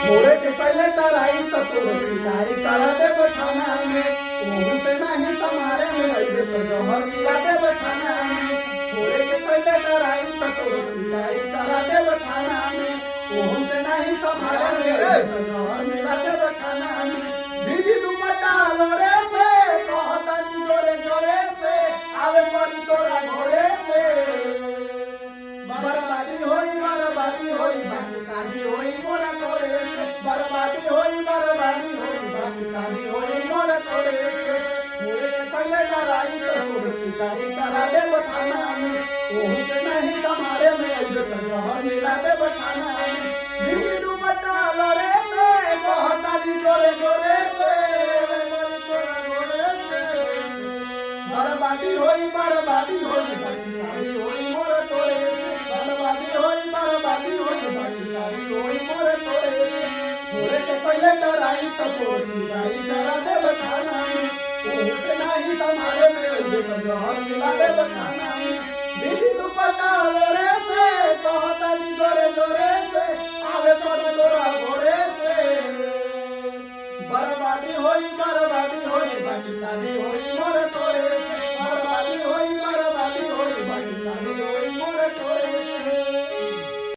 छोड़े के पहले तराई तो तोर पिटाई करा दे बठाना में ओहू से नहीं समारे में अइबे तो जहर मिला दे बठाना में छोड़े के पहले तराई तो तोर पिटाई करा दे बठाना में ओहू से नहीं समारे में अइबे तो जहर मिला दे बठाना में दीदी दुपट्टा लोरे से कहता जोरे जोरे से आवे पड़ी तोरा घोड़े से बर्बादी होई बाकी शादी होई मोरा तोरे से बर्बादी होई बाकी शादी होई मोरा तोरे से छोड़े के पहले डराई तो तोर पिटाई करा दे बठाना में ओहू से नहीं समारे में अइबे तो जहर मिला दे बठाना में दीदी दुपट्टा लोरे से कहता जोरे जोरे से मोरी तोरा घोड़े से बर्बादी होई बाकी शादी होई मोरा तोरे से बर्बादी होई बाकी शादी होई मोरे तोरे से छोड़े के पहले डराई तो तोर पिटाई करा दे बठाना में ओहू से नहीं समारे में अइबे तो जहर मिला दे बठाना में दीदी दुपट्टा लोरे से कहता